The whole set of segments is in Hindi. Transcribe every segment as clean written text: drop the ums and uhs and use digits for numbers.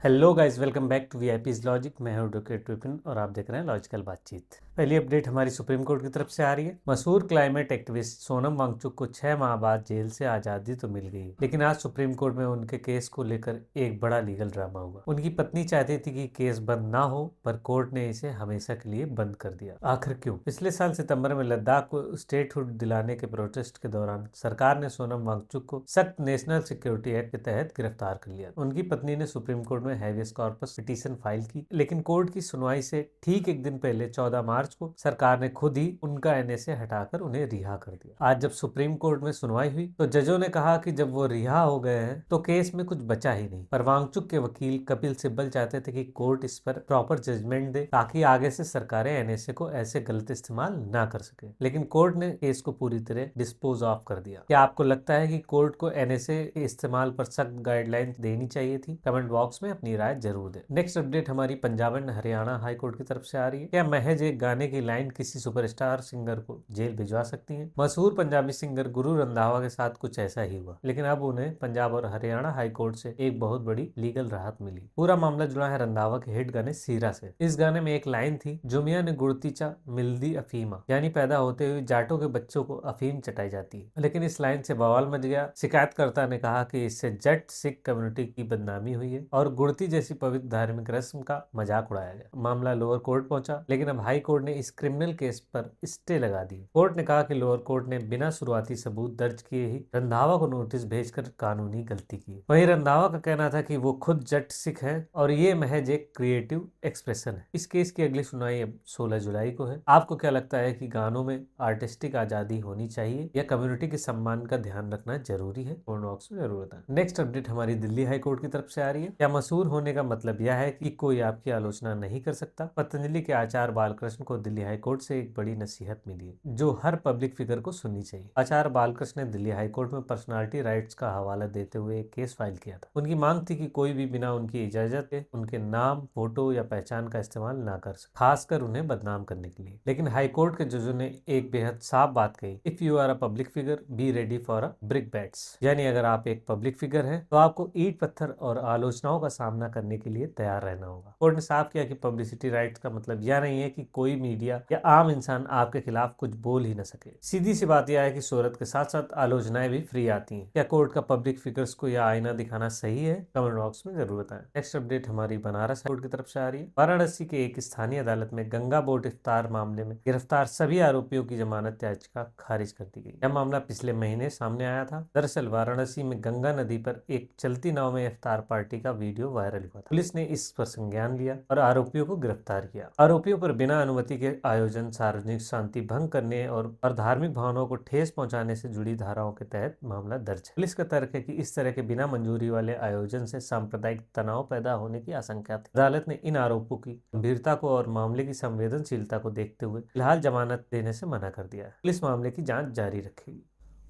Hello guys, welcome back to VIPs logic. मैं हूं एडवोकेट विपिन और आप देख रहे हैं लॉजिकल बातचीत। पहली अपडेट हमारी सुप्रीम कोर्ट की तरफ से आ रही है। मशहूर क्लाइमेट एक्टिविस्ट सोनम वांगचुक को 6 माह बाद जेल से आजादी तो मिल गई, लेकिन आज सुप्रीम कोर्ट में उनके केस को लेकर एक बड़ा लीगल ड्रामा हुआ। उनकी पत्नी चाहती थी कि केस बंद ना हो, पर कोर्ट ने इसे हमेशा के लिए बंद कर दिया। आखिर क्यों? पिछले साल सितंबर में लद्दाख को स्टेटहुड दिलाने के प्रोटेस्ट के दौरान सरकार ने सोनम वांगचुक को सख्त नेशनल सिक्योरिटी एक्ट के तहत गिरफ्तार कर लिया। उनकी पत्नी ने सुप्रीम कोर्ट में हैवियस कॉर्पस पिटीशन फाइल की, लेकिन कोर्ट की सुनवाई से ठीक एक दिन पहले 14 मार्च को सरकार ने खुद ही उनका एनएसए हटाकर उन्हें रिहा कर दिया। आज जब सुप्रीम कोर्ट में सुनवाई हुई तो जजों ने कहा कि जब वो रिहा हो गए हैं तो केस में कुछ बचा ही नहीं। पर वांगचुक के वकील कपिल सिब्बल चाहते थे कि कोर्ट इस पर प्रॉपर जजमेंट दे ताकि आगे से सरकारें एनएसए को ऐसे गलत इस्तेमाल ना कर सके, लेकिन कोर्ट ने केस को पूरी तरह डिस्पोज ऑफ कर दिया। क्या आपको लगता है कि कोर्ट को एनएसए के इस्तेमाल पर सख्त गाइडलाइन देनी चाहिए थी? कमेंट बॉक्स में अपनी राय जरूर दें। नेक्स्ट अपडेट हमारी Punjab and Haryana high court की तरफ से आ रही है। क्या महज एक गाने की लाइन किसी सुपरस्टार सिंगर को जेल भिजवा सकती है? मशहूर पंजाबी सिंगर गुरु रंधावा के साथ कुछ ऐसा ही हुआ, लेकिन अब उन्हें पंजाब और हरियाणा हाई कोर्ट से एक बहुत बड़ी लीगल राहत मिली। पूरा मामला जुड़ा है रंधावा के हिट गाने सीरा से। इस गाने में एक लाइन थी, जुमिया ने गुड़ती चा मिलदी अफीमा, यानी पैदा होते हुए जाटों के बच्चों को अफीम चटाई जाती है। लेकिन इस लाइन से बवाल मच गया। शिकायतकर्ता ने कहा कि इससे जट सिख कम्युनिटी की बदनामी हुई है और गुड़ती जैसी पवित्र धार्मिक रस्म का मजाक उड़ाया गया। मामला लोअर कोर्ट पहुंचा, लेकिन अब हाई कोर्ट ने इस क्रिमिनल केस पर स्टे लगा दी। कोर्ट ने कहा कि लोअर कोर्ट ने बिना शुरुआती सबूत दर्ज किए ही रंधावा को नोटिस भेजकर कानूनी गलती की। वहीं रंधावा का कहना था कि वो खुद जट सिख है और ये महज एक क्रिएटिव एक्सप्रेशन है। इस केस की अगली सुनवाई अब 16 जुलाई को है। आपको क्या लगता है कि गानों में आर्टिस्टिक आजादी होनी चाहिए या कम्युनिटी के सम्मान का ध्यान रखना जरूरी है? कमेंट बॉक्स में जरूर बताएं। नेक्स्ट अपडेट हमारी दिल्ली हाई कोर्ट की तरफ से आ रही है। क्या मशहूर होने का मतलब यह है कि कोई आपकी आलोचना नहीं कर सकता? पतंजलि के आचार्य बालकृष्ण को दिल्ली हाई कोर्ट से एक बड़ी नसीहत मिली है जो हर पब्लिक फिगर को सुननी चाहिए। आचार्य बालकृष्ण ने दिल्ली हाई कोर्ट में पर्सनालिटी राइट्स का हवाला देते हुए एक केस फाइल किया था। उनकी मांग थी कि कोई भी बिना उनकी इजाजत के उनके नाम, फोटो या पहचान का इस्तेमाल ना कर सके, खासकर उन्हें बदनाम करने के लिए। लेकिन हाई कोर्ट के जजों ने एक बेहद साफ बात कही, if you are a public figure be ready for a brickbats, यानी अगर आप एक पब्लिक फिगर हैं तो आपको ईंट पत्थर और आलोचनाओं का सामना करने के लिए तैयार रहना होगा। कोर्ट ने साफ किया कि पब्लिसिटी राइट्स का मतलब यह नहीं है कि कोई मीडिया या आम इंसान आपके खिलाफ कुछ बोल ही न सके। सीधी सी बात यह है कि शोहरत के साथ साथ आलोचनाएं भी फ्री आती हैं। क्या कोर्ट का पब्लिक फिगर्स को यह आईना दिखाना सही है? कमेंट बॉक्स में जरूर बताएं। नेक्स्ट अपडेट हमारी बनारस कोर्ट की तरफ से आ रही है। वाराणसी के एक स्थानीय अदालत में गंगा बोट इफ्तार मामले में गिरफ्तार सभी आरोपियों की जमानत याचिका खारिज कर दी गई। यह मामला पिछले महीने सामने आया था। दरअसल वाराणसी में गंगा नदी पर एक चलती नाव में इफ्तार पार्टी का वीडियो वायरल हुआ था। पुलिस ने इस पर संज्ञान लिया और आरोपियों को गिरफ्तार किया। आरोपियों पर बिना अनुमति के आयोजन, सार्वजनिक शांति भंग करने और धार्मिक भावनाओं को ठेस पहुंचाने से जुड़ी धाराओं के तहत मामला दर्ज है। पुलिस का तर्क है कि इस तरह के बिना मंजूरी वाले आयोजन से सांप्रदायिक तनाव पैदा होने की आशंका थी। अदालत ने इन आरोपों की गंभीरता को और मामले की संवेदनशीलता को देखते हुए फिलहाल जमानत देने से मना कर दिया है। पुलिस मामले की जांच जारी रखेगी।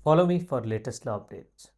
Follow me for latest law updates.